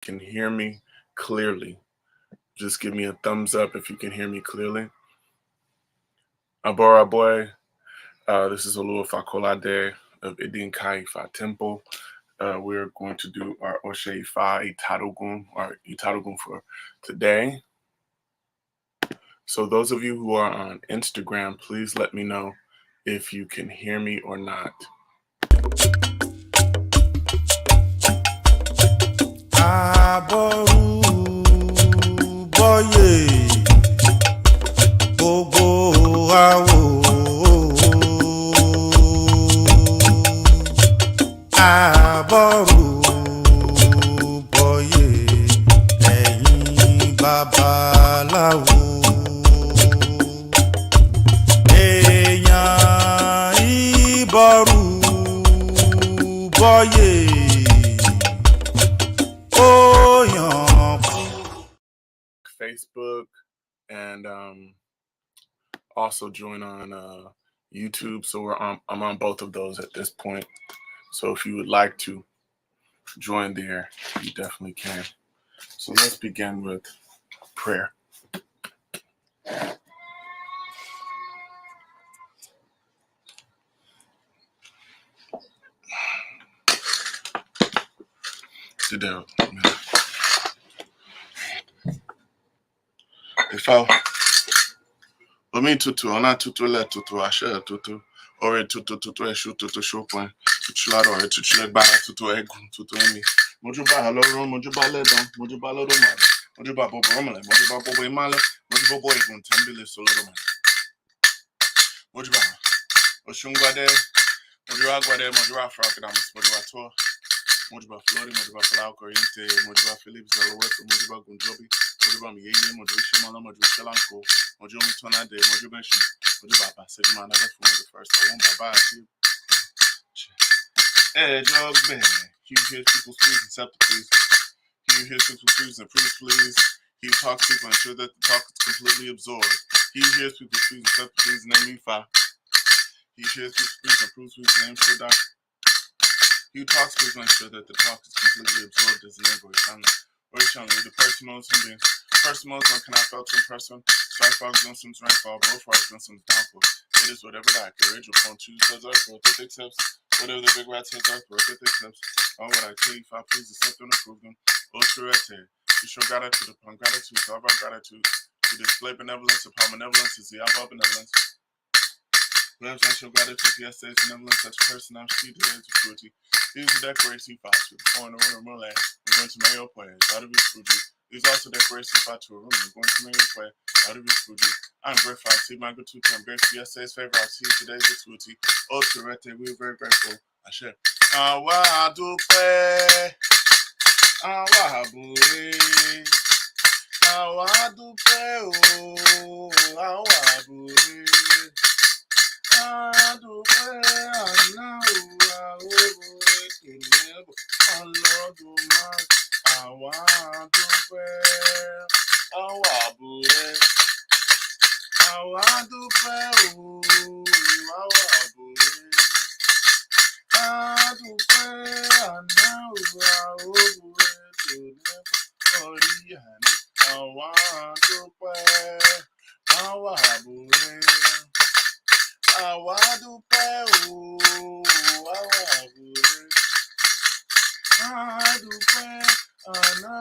can hear me clearly. Just give me a thumbs up if you can hear me clearly. Abora boy, this is Olua Fakolade of Idin Kaifa Temple. We're going to do our Oshe Ifa Itadogun, our Itadogun for today. So those of you who are on Instagram, please let me know if you can hear me or not. Aboru boye gbogbo awo aboru boye ẹ̀yin babaláwo èèyàn ìbọrù boye. Facebook and also join on YouTube. So I'm on both of those at this point. So if you would like to join there, you definitely can. So let's begin with prayer. Sit down. If I Omi tutu, ona tutu le tutu, ashe tutu, ore tutu tutu eshu tutu shopon, tutu laro ore tutu le gbara tutu egun tutu emi. Mojuba halorun, mojuba ledan, mojuba lodomare, mojuba bobo romale, mojuba bobo imale, mojuba bobo egun tembile solodomare. Mojuba oshungwade, mojuba gwade, mojuba fraukedamus, mojuba to, mojuba flori, mojuba blau corriente, mojuba Philips zaloweto, mojuba gunjobi, mojuba miyeye, mojuba shamala, mojuba shalanko, mojuba mitona de, mojuba shi. Baba said, man, I left from the first. I won't buy it. Hey, dog, man. He hears people's pleas and accept please. He hears people's pleas and approve, please. He talks to people and ensure that the talk is completely absorbed. He hears people's pleas and accept please and name me fire. He hears people's pleas and approves please and name sure die. He talks to people and ensure that the talk is completely absorbed as an invoice. Or challenge the personal beings. Personal cannot felt in person. Strike fogs, glimpses, rainfall, both frogs, glimpses, downpour. It is whatever that courage upon choose does earth, rotate accepts. Whatever the big rat says earth, rotate accepts. All what I tell you, if I please accept and approve them. Ultra-rete. You show gratitude upon gratitude, all about gratitude. To display benevolence upon benevolence is the above benevolence. Benevolence show gratitude, yes, there's benevolence, such a person, I'm she today to cruelty. These are decorations files with the foreign order of Merlin. I'm going to marry your players, out of your Fuji. These also decorations file to a room. I'm going to marry your player, out of your Fuji. I'm grateful. I see my gratuity. I'm grateful. Yesterday's favor. I see today's gratuity. Oh, Turete, we're very grateful. I share. Awa dupe. Awa bure. Awa dupe. Oh, awa bure. Adupe ana uwa obure kinebo Olodumare awa dupe awa bure awa dupe o awa bure adupe ana uwa obure kinebo Oriyane awa dupe awa bure. Àwa dúpẹ́ o, àwa bure. A dúpẹ́ àná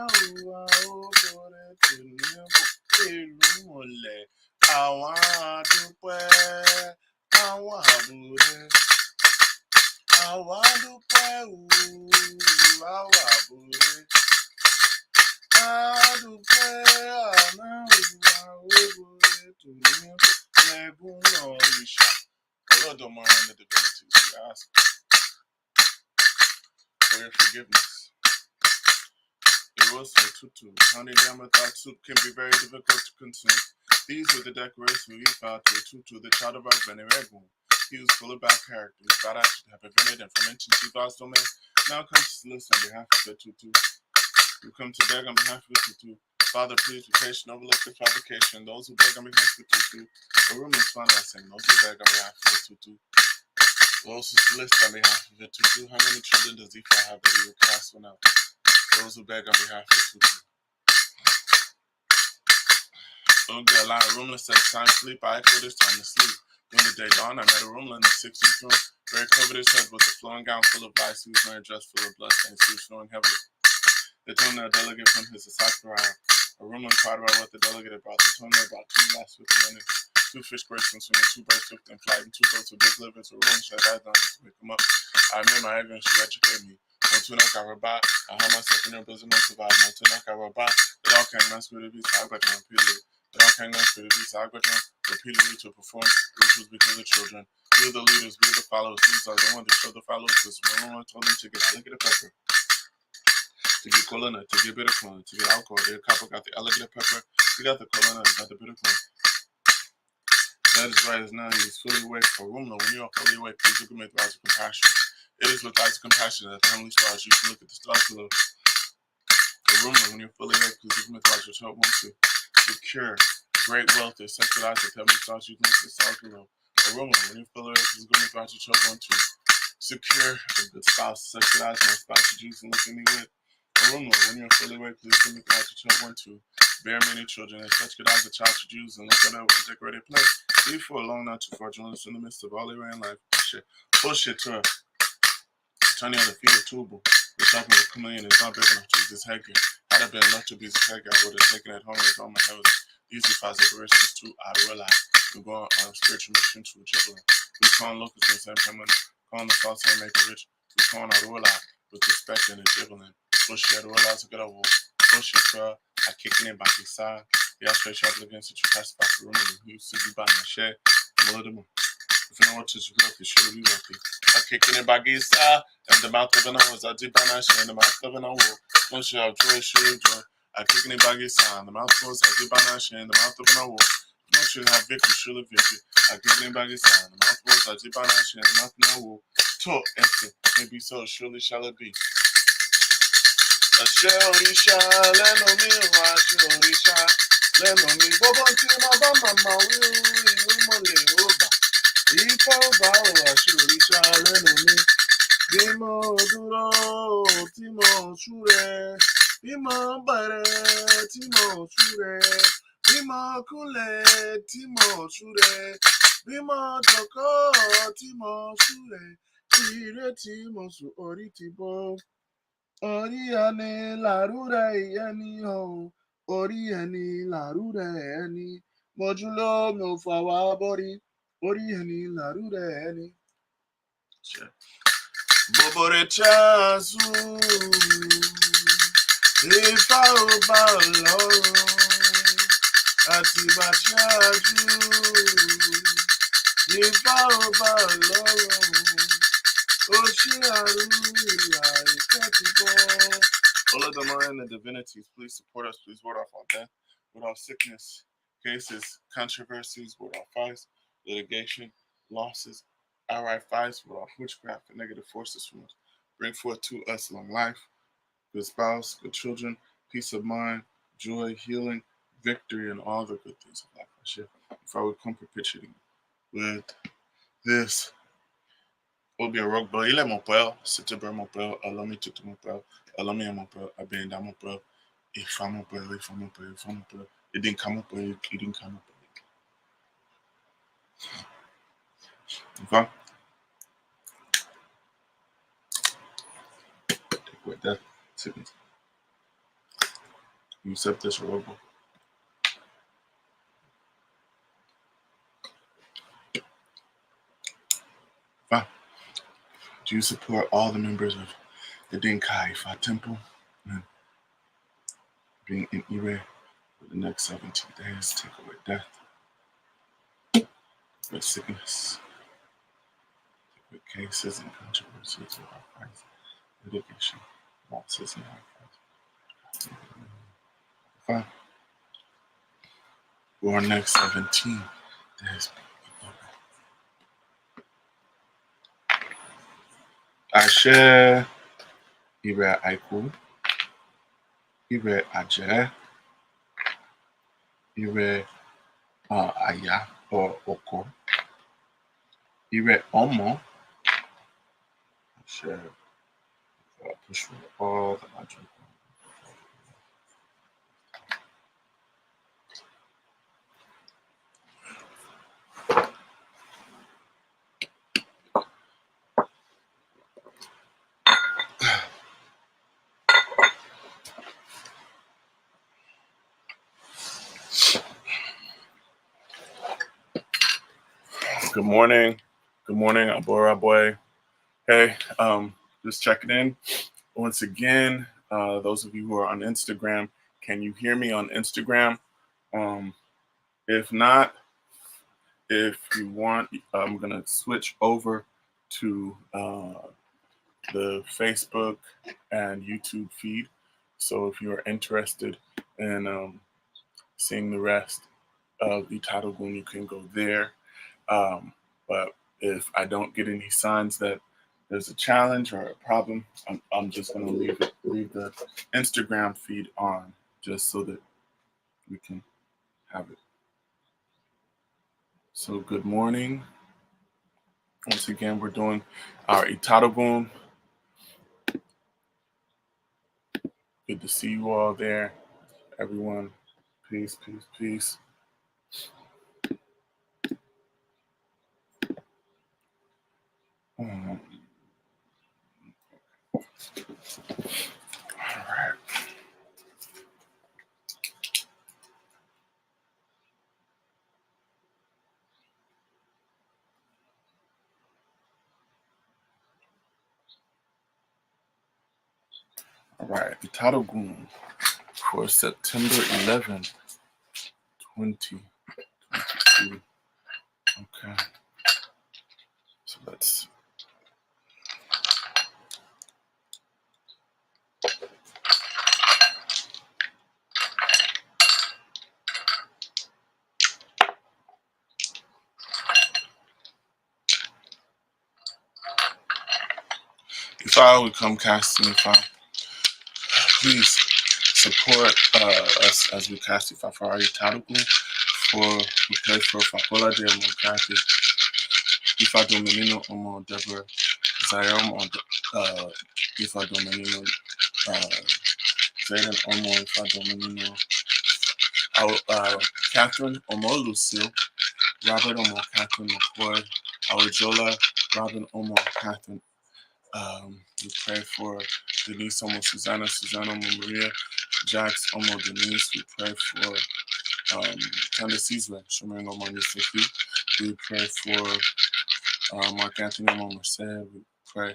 wa ó bore tòní bò ìlú mọ̀lẹ́. Àwa dúpẹ́ àwa bure. Àwa dúpẹ́ o, àwa bure. A dúpẹ́ àná wa ó bore tòní bò lẹ́gùn òrìṣà. Lord, don't mind the divinities. We ask for your forgiveness. It was so tutu. Honey, damn, without soup can be very difficult to consume. These were the decorations we found to a tutu, the child of our Venerable. He was full of bad character. God I should have prevented and from mention to God's domain. Now come to list on behalf of the tutu. We come to beg on behalf of the tutu. Father, please be patient, overlook the provocation. Those who beg on behalf of the tutu. A room is fun, I sing. Those who beg on behalf of the tutu. Those who list on behalf of the tutu. How many children does Ifa have that he will cast one out? those who beg on behalf of the people. Don't get a lot of roomless at time to sleep. I echo this time to sleep. When the day dawned, I met a roomlet in the 16th room. Very covered his head with a flowing gown full of lice. He was wearing a dress full of bloodstains. He was snowing heavily. They told me a delegate from his society arrived. A roomlet inquired about what the delegate had brought. They told me about 2 lice with running, 2 fish greats from swimming, 2 birds swift in flight, and 2 goats with big livers. A room said I done to wake him up. I made my egg and she educated me. No tuna robot. I had myself in her bosom and survived. No tuna robot. They all can't mess with it. I got them repeatedly. They all can't mess with it. I got them repeatedly to perform rituals because of children. We are the leaders. We are the followers. These are the ones that show the followers. This one told them to get alligator pepper, to get cola nut, to get bitter corn, to get alcohol. Their couple got the alligator pepper. We got the cola nut, got the bitter corn. That is right as now. He is fully awake for room. When you are fully awake, please look at me with eyes of compassion. It is with eyes of compassion that the heavenly stars. You can look at the stars below. The room when you're fully awake, please look at me with eyes of help one to secure great wealth is sexualized with heavenly stars. You can look at the stars below. The room when you're fully awake, please look at me with eyes of help one to secure a good spouse, sexualized my spouse. You can look at me with. When you're fully awake, please give me the right to children to bear many children and such good eyes a child to Jews and look at it with a decorated place. Leave for a long not too far, journalists in the midst of all they ran life. Bullshit to her. Turning on the feet of Tubal. The shopping was coming in and not big enough to use his headgear. Had it been enough to be his headgear, I would have taken it home and thrown my head with it. Easy five decorations too out of real life. We're going on a spiritual mission to a juggler. We calling locals in the same time money. Calling the false and make it rich. We calling out real life with respect and a dribbling. Bullshit, realize I got a wolf. Bullshit, I kicking in by his side. Yeah, straight sharp against the true pacifier room and he used to be by my shed. I'm a little more. If you know what to do, you should be wealthy. I kicking in by his side. And the mouth of an owl is I did by my shed. And the mouth of an owl. No shit, I'll joy, should joy. I kicking in by his side. The mouth was I did by my shed. And the mouth of an owl. No shit, have victory, should have victory. I kicking in by his side. The mouth was I did by my shed. And the mouth of an owl. Talk, empty. Maybe so, surely shall it be. Àṣẹ òrìṣà lẹ́nu mi wá àṣẹ òrìṣà lẹ́nu mi gbogbo tí mo bá màmá wíwú mo lè ó bà ìfọ̀ ó bá ò àṣẹ òrìṣà lẹ́nu mi bí mo dúró tí mo súre bí mo bẹ̀rẹ̀ tí mo súre bí mo kúnlẹ̀ tí mo súre bí mo jókòó tí mo súre ire tí mo sùn orí ti bọ́. Orí ẹni làrúrẹ ẹni o, orí ẹni làrúrẹ ẹni, mojúlọ mi ò fà wá bọ́rí, orí ẹni làrúrẹ ẹni. Bòbòrè chazu, Ifá ò bá lọ́rùn, àti bàṣáájú, Ifá ò bá lọ́rùn. All of the mind and the divinities, please support us. Please ward off all death, ward off sickness, cases, controversies, ward off fights, litigation, losses, outright fights, ward off witchcraft and negative forces from us. Bring forth to us long life, good spouse, good children, peace of mind, joy, healing, victory, and all the good things of life. If I would come perpetuating with this. Will be a rock bell. Il est mon père, c'était bien mon père, alors mais tout mon père, alors mais mon père, abenda mon père, il fait mon père, il fait mon père, il fait mon père, il didn't come up, il didn't come up. Okay? Take away that sickness. You accept this rock bell. Okay? Do you support all the members of the Dinkai Ifa Temple and being in Ire for the next 17 days? Take away death, with sickness, take away cases and controversies of our fights, litigation, losses in our fights. Okay? For our next 17 days. Àṣẹ Ire Àìkú, Ire Àjẹ́, Ire Àyà or Oko, Ire Ọmọ. Àṣẹ push for all the magic. Good morning. Good morning, Abora boy. Hey, just checking in. Once again, those of you who are on Instagram, can you hear me on Instagram? If not, if you want, I'm gonna switch over to the Facebook and YouTube feed. So if you are interested in seeing the rest of Itadogun, you can go there. But if I don't get any signs that there's a challenge or a problem, I'm just going to leave the Instagram feed on just so that we can have it. So good morning. Once again, we're doing our Itadogun. Good to see you all there, everyone. Peace, peace, peace. All right. All right. Itadogun for September 11th, 2022. Okay. So let's. If I would come casting, if I please support us as we cast If I for our Itadogun for we pray for Fakola de Omokati, If I do Menino Omo Deborah, Zayom on If I do Menino Zayden Omo, If I do Menino Catherine Omo Lucille, Robert Omo Catherine McCoy, Awajola, Robin Omo Catherine. We pray for Denise Omo Susanna, Susanna Omo Maria, Jax Omo Denise. We pray for Candace Israel, Shomering Omo Niseki. We pray for Mark Anthony Omo Merced. We pray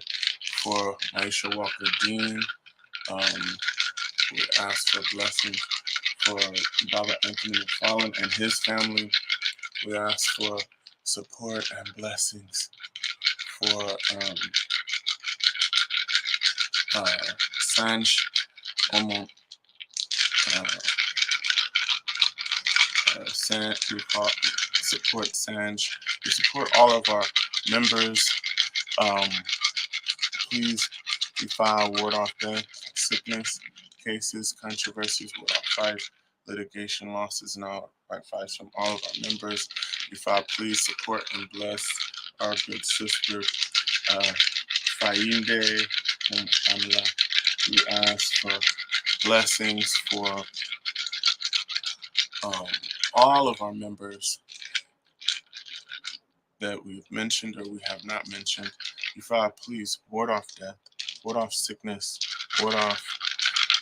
for Aisha Walker Dean. We ask for blessings for Baba Anthony McFarland and his family. We ask for support and blessings for Sanj Omo we support Sanj. We support all of our members. Please, we file ward off death, sickness, cases, controversies, ward off fight, litigation losses, and all right fights from all of our members. We file, please support and bless our good sister Fainde and Amla. We ask for blessings for all of our members that we've mentioned or we have not mentioned. Before, please ward off death, ward off sickness, ward off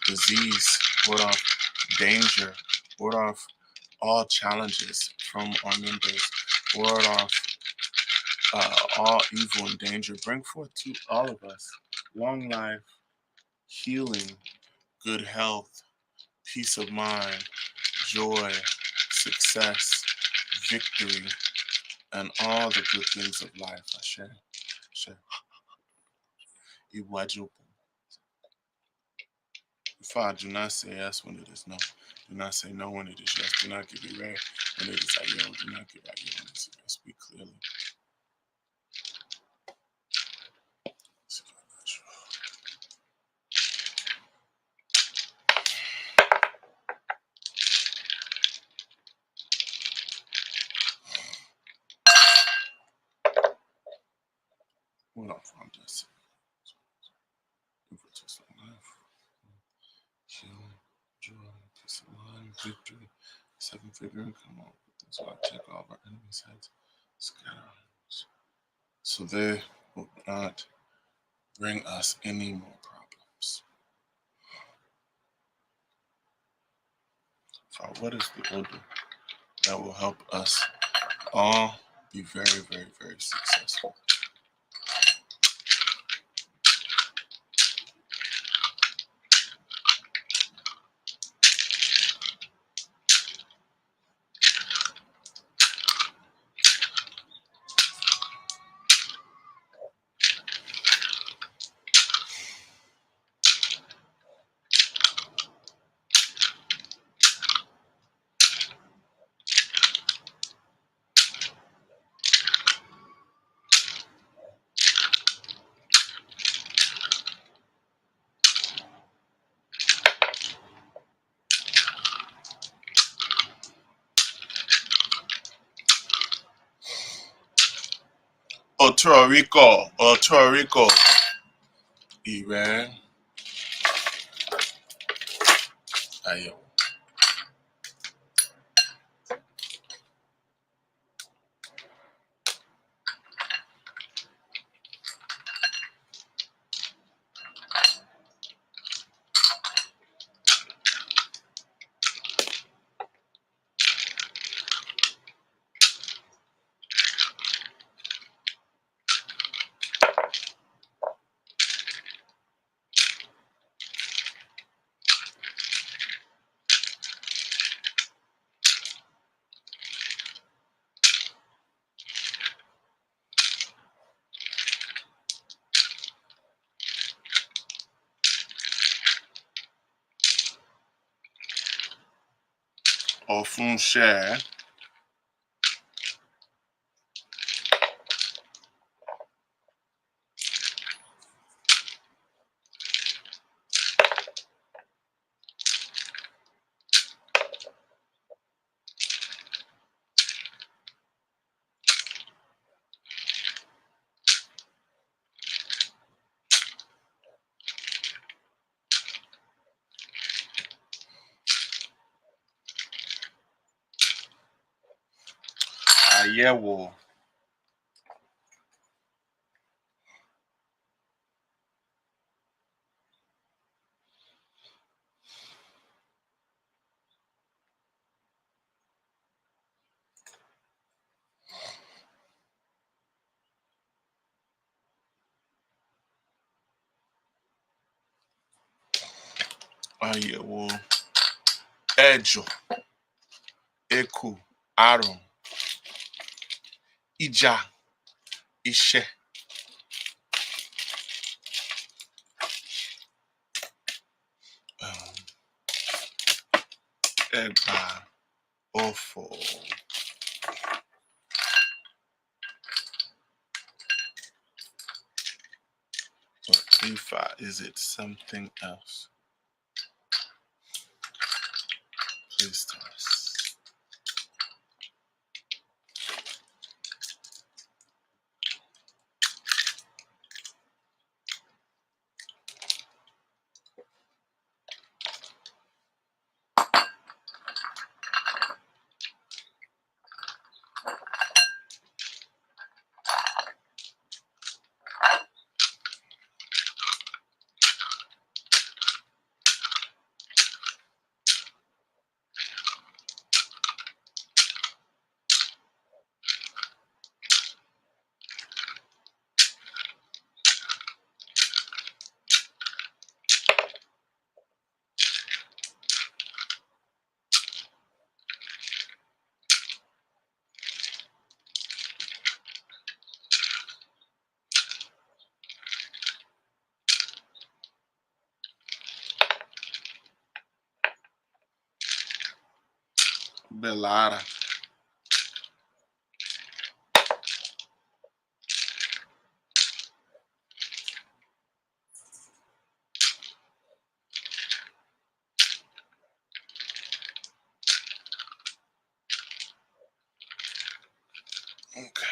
disease, ward off danger, ward off all challenges from our members, ward off all evil and danger. Bring forth to all of us long life, healing, good health, peace of mind, joy, success, victory, and all the good things of life. Ashe. Ashe. Iwajubu. Father, do not say yes when it is no. Do not say no when it is yes. Do not give Ray when it is ayo. Do not give ayo when it is yes. Speak clearly. What else on this? Life, healing, joy, peace of mind, victory, seven-figure income. So I take all of our enemies' heads, scatter, so they will not bring us any more problems. Father, what is the Odu that will help us all be very, very, very successful. Otoriko, Iran, Ayo. Ofunse, Ayewo, Ayewo, Ejo, Eku, Arun, Ija, Ishe, um, Egba, Ofo, or Ifa. Is it something else? Please tell us. Belara. Okay.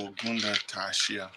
Itadogun Tashia.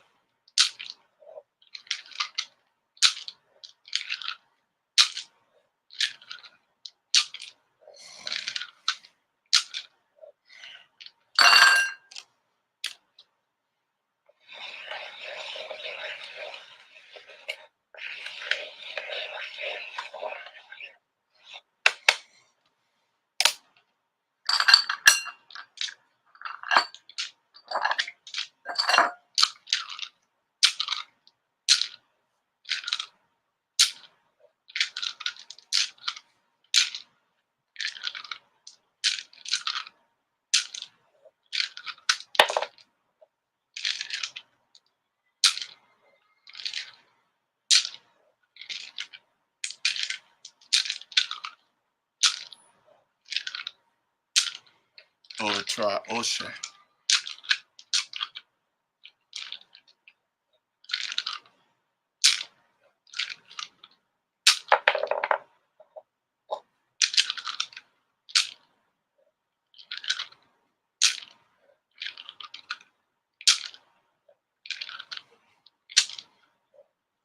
Or try Osha.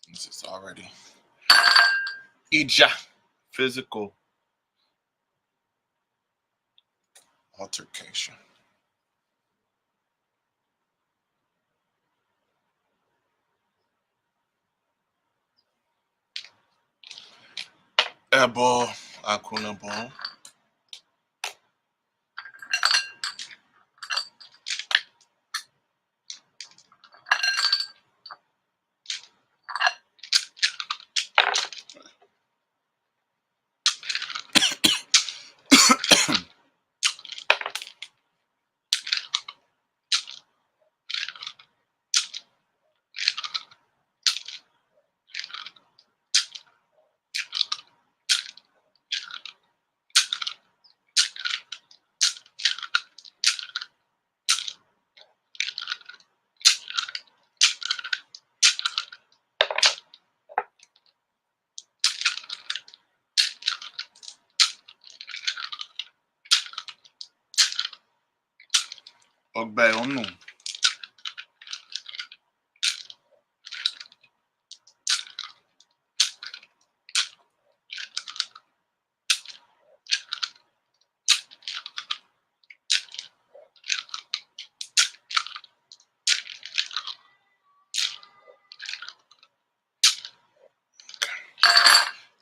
This is already Ija. Physical altercation. Ebo Akunabo. Ogbe Onu.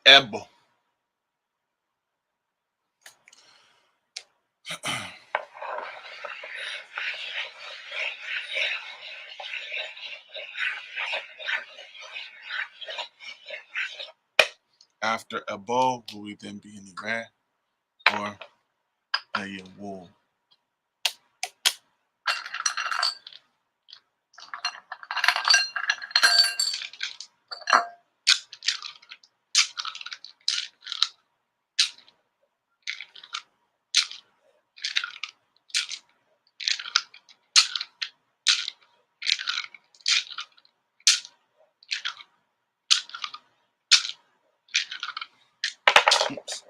Ebo. After Ebo, will we then be in Iran or a wool? Oops.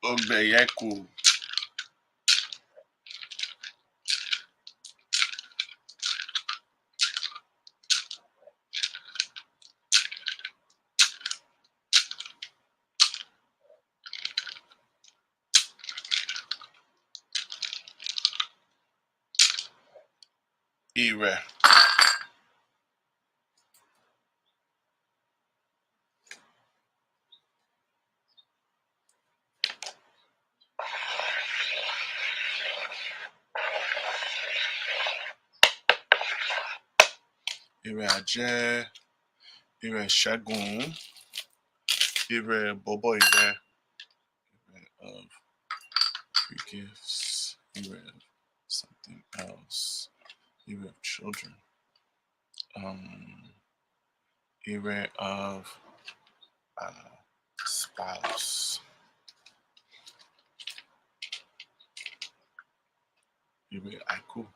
Ogbe Yeku. Ire. Ire Aje. Ire Shagun. Ire Bobo Ire. Ire of free gifts. Ire of something else. Ire of children. Ire of spouse. Ibe Aku.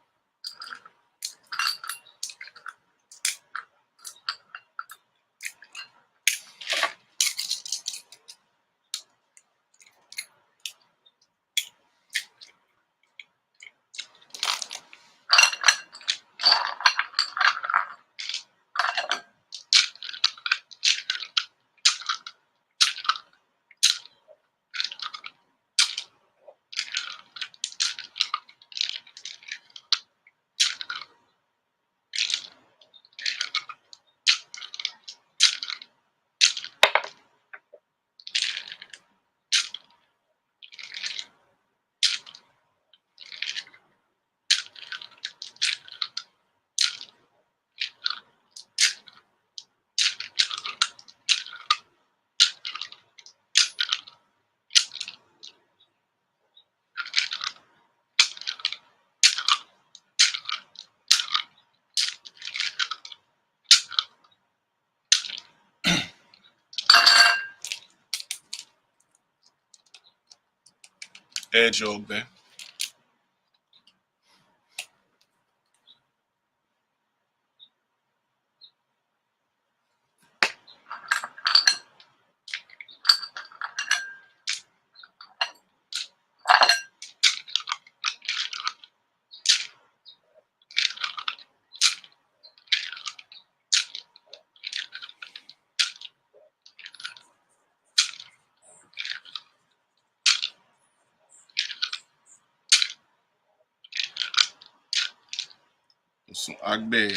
Ejobe. Some Agbe.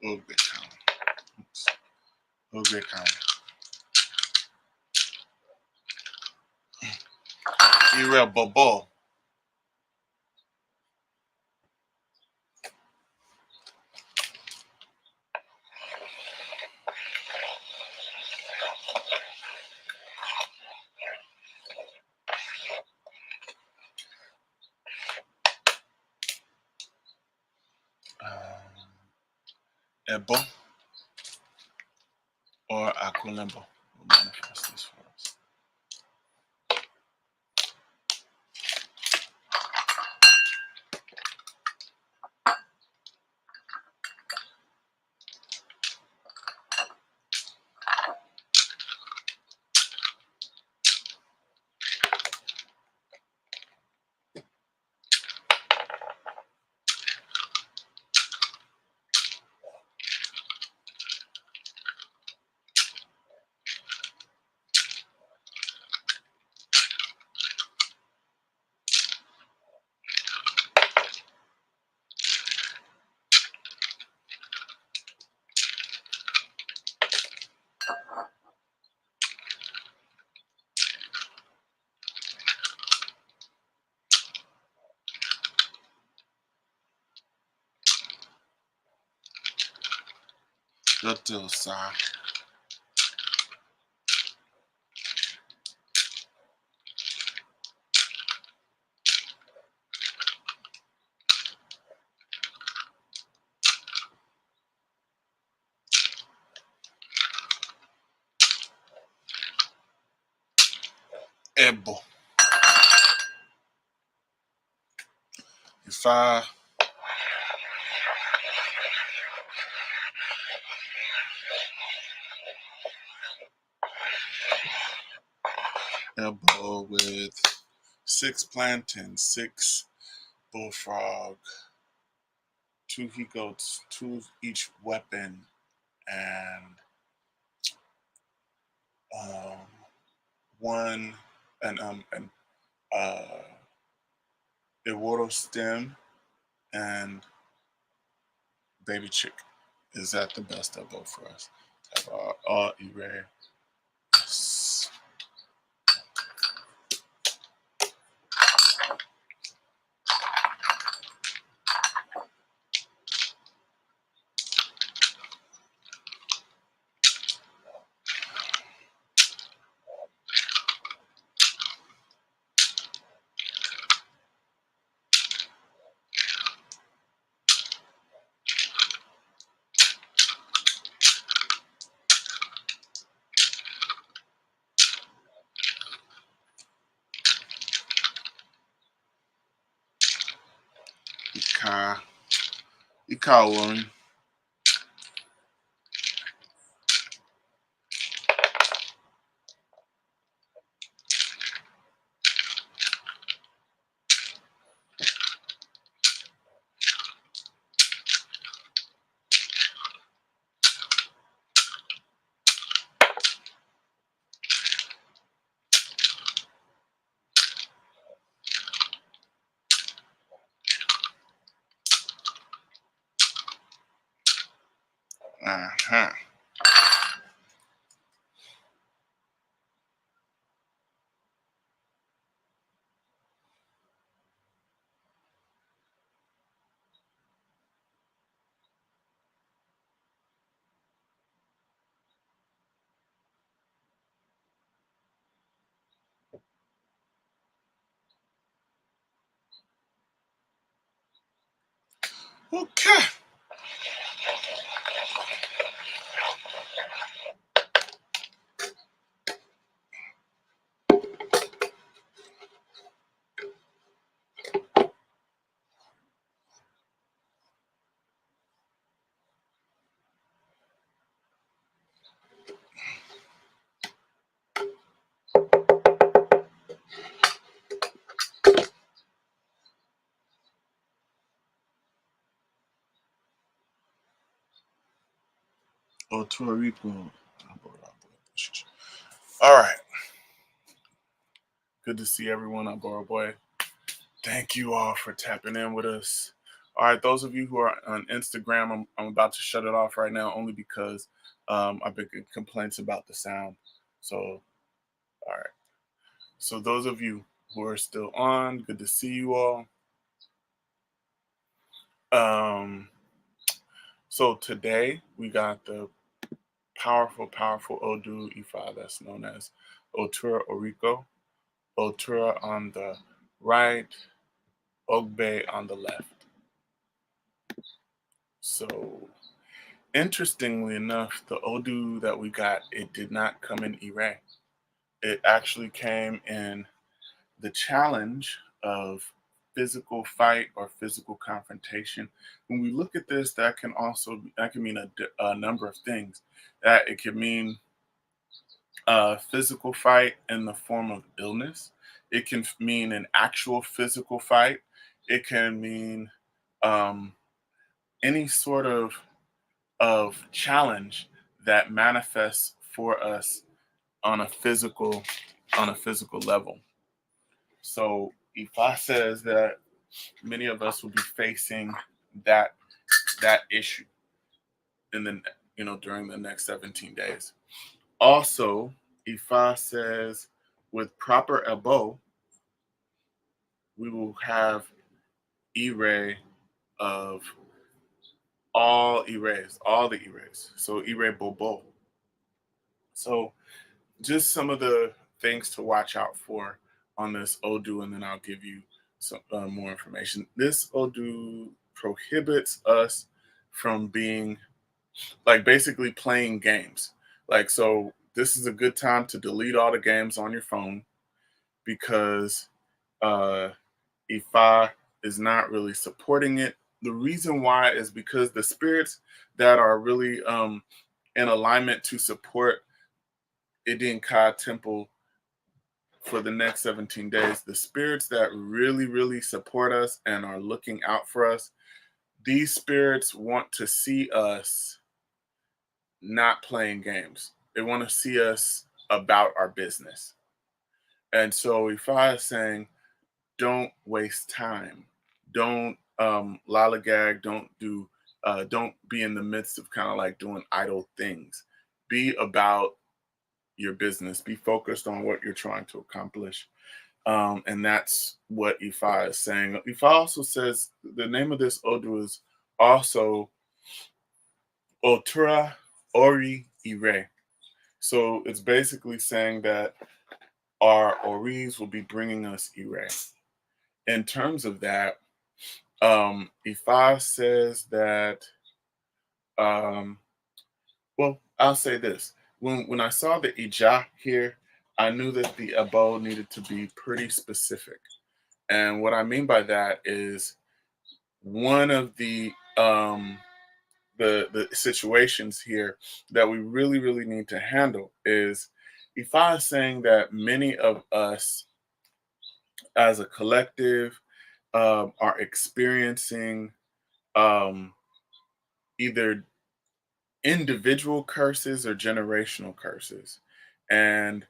Ogbe Town. Ogbe Town. Ire Bobo. Ebo or Akulembo will manifest this for us. Jotil Sa. Ebo. Ifa. elbow with 6 plantains, 6 bullfrog, 2 he goats, 2 each weapon, and um, 1 and Iworo stem and baby chick. Is that the best elbow for us? Have all Ire. Yes. Ika. Ika Warren. Uh-huh. Okay. Puerto Rico. All right. Good to see everyone on Bora Boy. Thank you all for tapping in with us. All right, those of you who are on Instagram, I'm about to shut it off right now only because I've been getting complaints about the sound. So, all right. So those of you who are still on, good to see you all. So today we got the powerful, powerful Odu Ifa that's known as Otura Oriko. Otura on the right, Ogbe on the left. So interestingly enough, the Odu that we got, it did not come in Ire. It actually came in the challenge of physical fight or physical confrontation. When we look at this, that can mean a number of things. That it can mean physical fight in the form of illness. It can mean an actual physical fight. It can mean um, any sort of challenge that manifests for us on a physical level. So Ifa says that many of us will be facing that issue in the during the next 17 days. Also, Ifa says with proper elbow, we will have E-ray of all the E-rays. So E-ray Bobo. So just some of the things to watch out for on this Odu, and then I'll give you some more information. This Odu prohibits us from being basically playing games. So this is a good time to delete all the games on your phone because Ifa is not really supporting it. The reason why is because the spirits that are really in alignment to support Idinka Temple for the next 17 days, the spirits that really, really support us and are looking out for us, these spirits want to see us not playing games. They want to see us about our business. And so if I is saying, don't waste time, don't lollygag, don't be in the midst of kind of like doing idle things. Be about your business. Be focused on what you're trying to accomplish. And that's what Ifa is saying. Ifa also says the name of this Odu is also Otura Ori Ire. So it's basically saying that our Oris will be bringing us Ire. In terms of that, Ifa says that, um, well, I'll say this. When I saw the Ija here, I knew that the Abo needed to be pretty specific. And what I mean by that is one of the situations here that we really, really need to handle is if I is saying that many of us as a collective are experiencing um, either individual curses or generational curses. And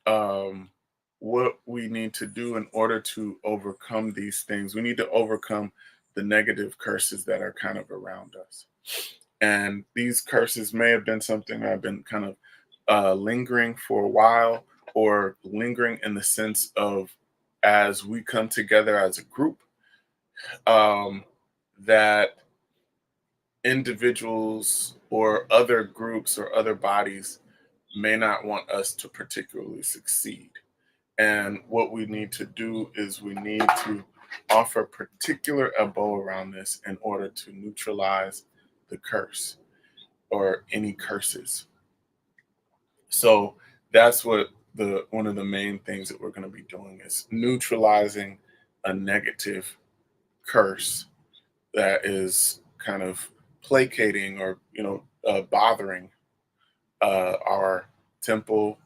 um, what we need to do in order to overcome these things, we need to overcome the negative curses that are kind of around us. And these curses may have been something I've been kind of lingering for a while, or lingering in the sense of as we come together as a group, um, that individuals or other groups or other bodies may not want us to particularly succeed. And what we need to do is we need to offer particular elbow around this in order to neutralize the curse or any curses. So that's what the one of the main things that we're going to be doing is neutralizing a negative curse that is kind of placating or bothering our temple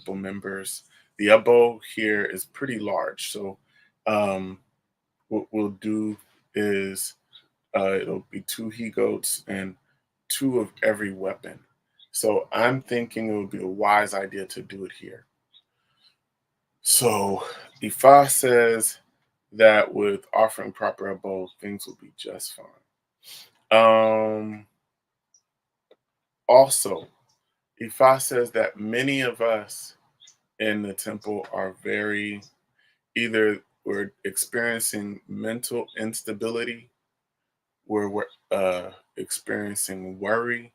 members. The elbow here is pretty large, so um, what we'll do is it'll be two he goats and two of every weapon. So I'm thinking it would be a wise idea to do it here. So Ifa says that with offering proper elbow, things will be just fine. Also, Ifa says that many of us in the temple are very either we're experiencing mental instability, where we're experiencing worry,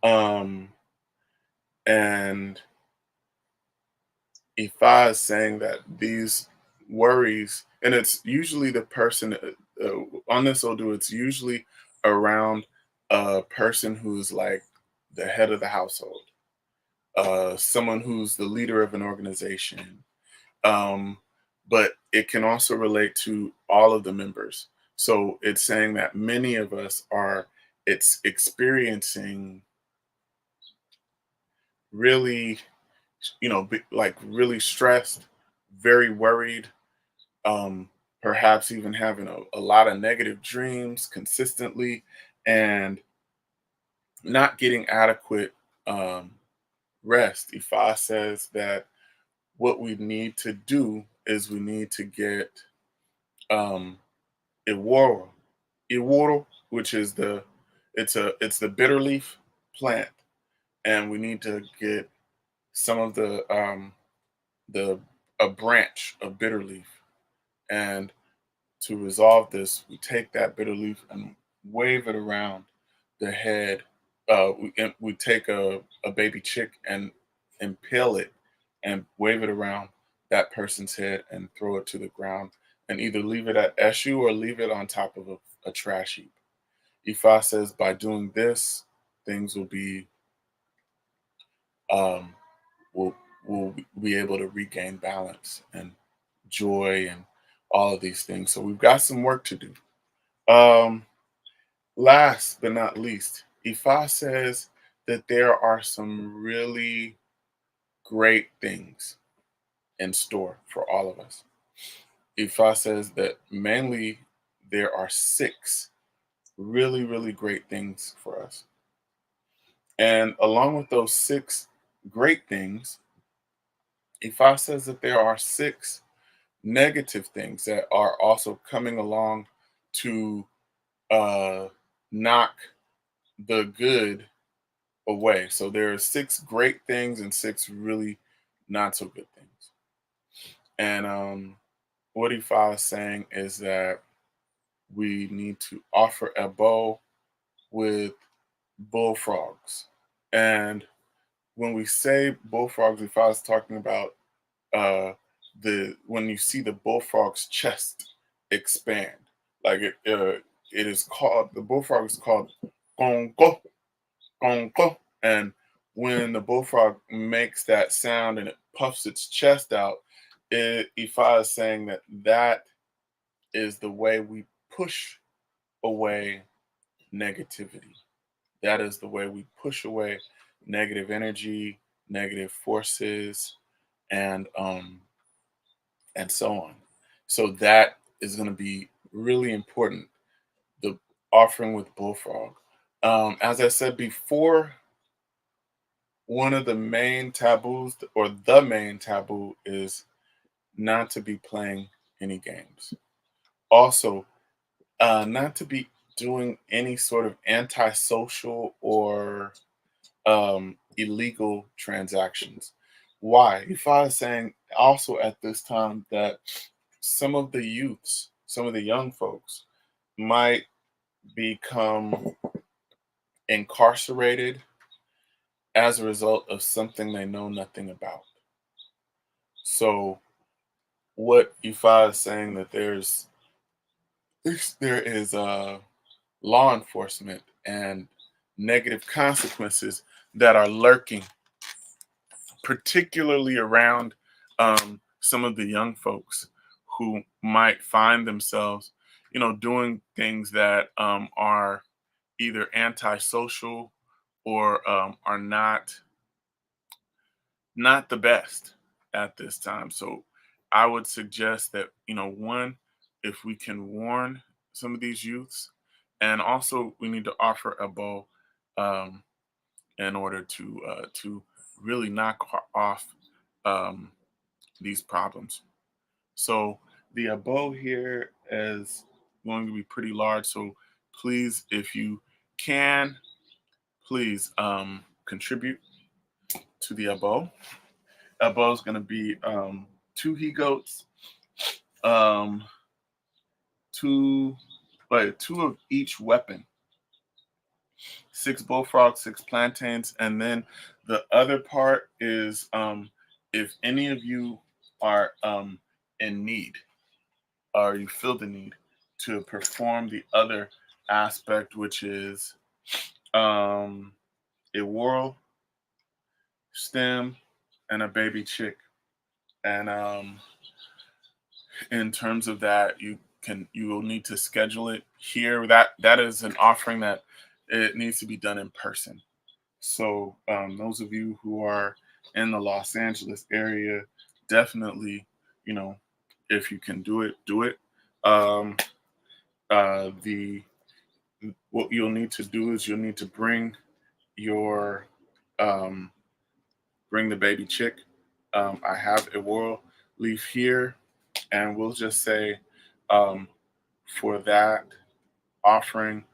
um, and Ifa is saying that these worries, and it's usually the person on this Odu, it's usually around a person who's like the head of the household, someone who's the leader of an organization. Um, but it can also relate to all of the members. So it's saying that many of us are it's experiencing really, like really stressed, very worried, um, perhaps even having a lot of negative dreams consistently, and not getting adequate um, rest. Ifa says that what we need to do is we need to get um, iworo, iworo, which is it's the bitter leaf plant, and we need to get some of the a branch of bitter leaf. And to resolve this, we take that bitter leaf and wave it around the head. We take a baby chick and impale it and wave it around that person's head and throw it to the ground, and either leave it at Eshu or leave it on top of a trash heap. Ifa says by doing this, things will be um, will will be able to regain balance and joy and all of these things. So we've got some work to do. Um, Last but not least, Ifa says that there are some really great things in store for all of us. Ifa says that mainly there are 6 really, really great things for us. And along with those 6 great things, Ifa says that there are 6 negative things that are also coming along to uh, knock the good away. So there are 6 great things and 6 really not so good things. And what Ifa is saying is that we need to offer a bow with bullfrogs. And when we say bullfrogs, Ifa is talking about the when you see the bullfrog's chest expand, like it is called, the bullfrog is called gongo gongo, and when the bullfrog makes that sound and it puffs its chest out, Ifa is saying that that is the way we push away negativity. That is the way we push away negative energy, negative forces, and and so on. So that is going to be really important. The offering with bullfrog. As I said before, one of the main taboos, or the main taboo, is not to be playing any games. Also, not to be doing any sort of antisocial or illegal transactions. Why? Ifa is saying also at this time that some of the youths, some of the young folks, might become incarcerated as a result of something they know nothing about. So, what Ifa is saying that there is law enforcement and negative consequences that are lurking, particularly around some of the young folks who might find themselves, doing things that are either antisocial or are not the best at this time. So I would suggest that, one, if we can warn some of these youths, and also we need to offer a bow um, in order to really knock off um, these problems. So the bow here is going to be pretty large. So please, if you can, please contribute to the bow. A bow is going to be 2 he goats, um, two, two of each weapon, 6 bullfrogs, 6 plantains, and then the other part is if any of you are in need, or you feel the need to perform the other aspect, which is um, a whirl, stem, and a baby chick. And in terms of that, you will need to schedule it here. That is an offering that it needs to be done in person. So those of you who are in the Los Angeles area, definitely, you know, if you can do it, do it. Um, the What you'll need to do is you'll need to your um, bring the baby chick. I have a world leaf here, and we'll just say um, for that offering,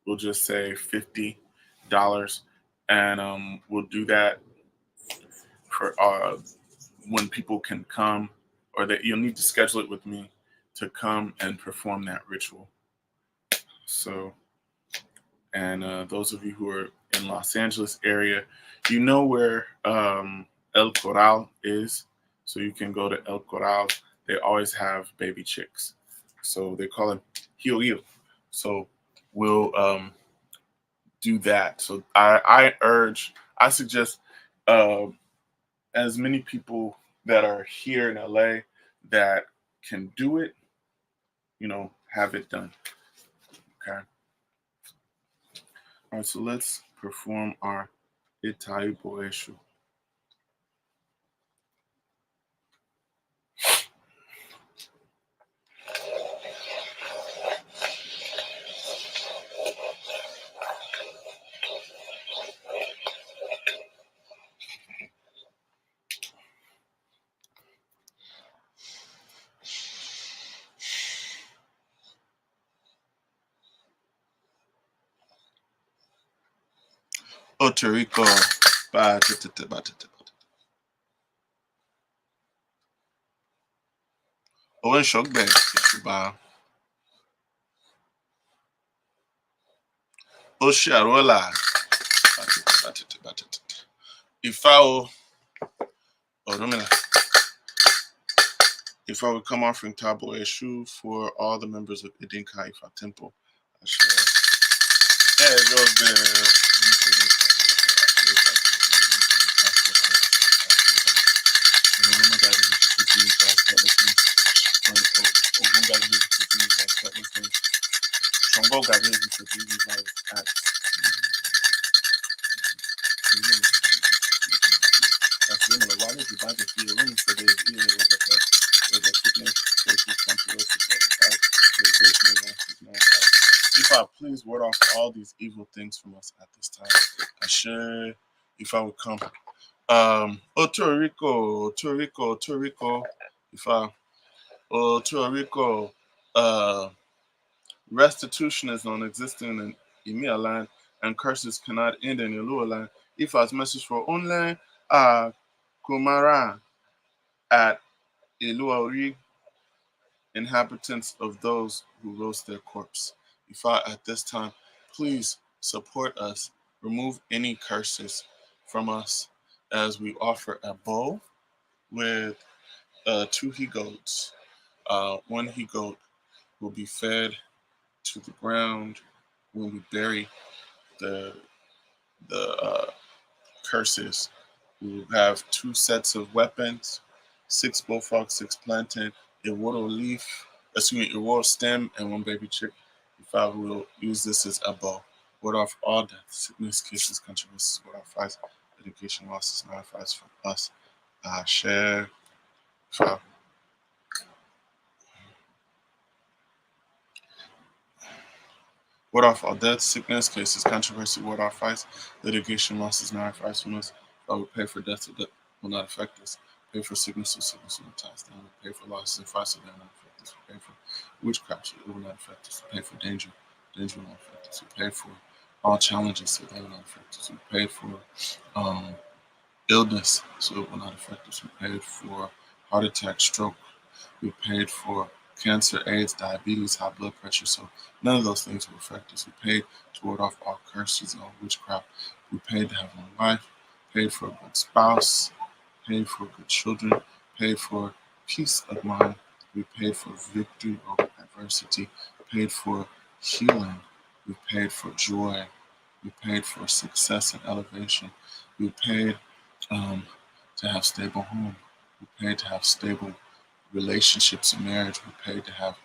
we'll just say $50, and we'll do that for when people can come, or that you'll need to schedule it with me to come and perform that ritual. So, and those of you who are in Los Angeles area, you know where El Coral is, so you can go to El Coral. They always have baby chicks, so they call it Hio. So we'll do that. So I suggest uh, as many people that are here in LA that can do it, have it done. Okay. All right, so let's perform our Itadogun. Otoriko. Owen Shogbe. Osharola. Ifao. If I would come offering Tabo Eshu for all the members of Idinka Ifa Temple. Please ward off all these evil things from us at this time. Ashe, if I would come. Toriko, restitution is non-existent in Emia land, and curses cannot end in Ilua land. Ifa's message for online, Kumara at Iluauri, inhabitants of those who roast their corpse. Ifa, at this time, please support us, remove any curses from us as we offer a bowl with 2 he-goats. One he-goat will be fed to the ground when we bury the curses. We will have 2 sets of weapons, 6 bullfrogs, 6 plantain, a water leaf, a water stem, and 1 baby chick. If I will use this as a bow. Ward off all death, sickness, cases, controversies, ward off fights, education losses, and fights from us. Share. Ward off all death, sickness, cases, controversy, ward off fights, litigation, losses, and fights from us. I will pay for death, so death will not affect us. Pay for sickness, so sickness will not touch us. Pay for losses and fights, so they will not affect us. Pay for witchcraft, so it will not affect us. Pay for danger, danger will not affect us. We pay for all challenges, so they will not affect us. We pay for illness, so it will not affect us. We paid for heart attack, stroke. We paid for cancer, AIDS, diabetes, high blood pressure. So none of those things will affect us. We paid to ward off all curses and all witchcraft. We paid to have a life, paid for a good spouse, paid for good children, paid for peace of mind. We paid for victory over adversity, paid for healing. We paid for joy. We paid for success and elevation. We paid to have stable home. We paid to have stable relationships and marriage. We paid to have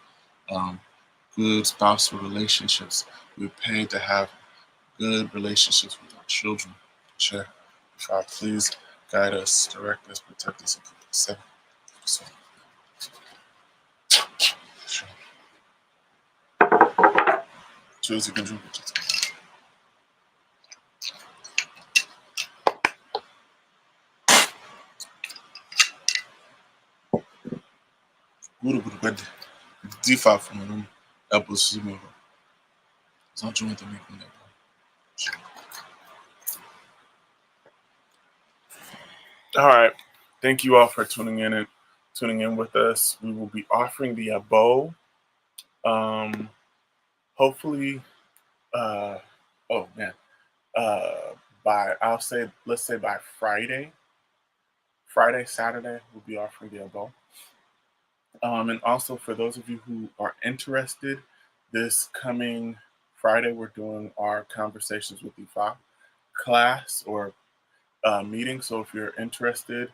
good spousal relationships. We paid to have good relationships with our children. Sure. God, please guide us, direct us, protect us, and keep us safe. So, sure. Choose you can drink it. Guru Guru differ from an impossible. It's not trying to make me that. All right. Thank you all for tuning in with us. We will be offering the abo. Hopefully, let's say by Friday, Saturday, we'll be offering the abo. And also for those of you who are interested, this coming Friday, we're doing our Conversations with Ifa class or meeting. So if you're interested,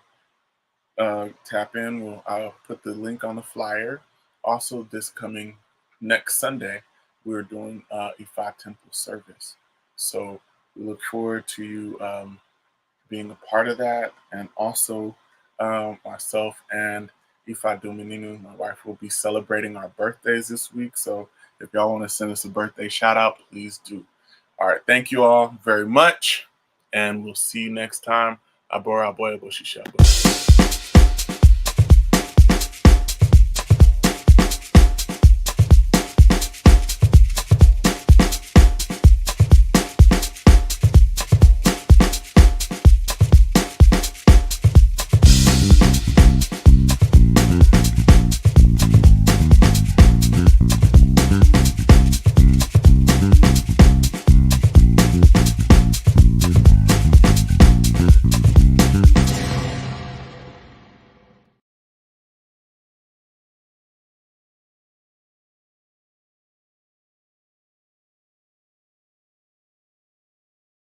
tap in. I'll put the link on the flyer. Also, this coming next Sunday, we're doing Ifa Temple service. So we look forward to you being a part of that. And also, myself and Ifa Domininu, my wife, will be celebrating our birthdays this week. So if y'all want to send us a birthday shout out, please do. All right. Thank you all very much. And we'll see you next time. Abora Boya Boshi Shabo.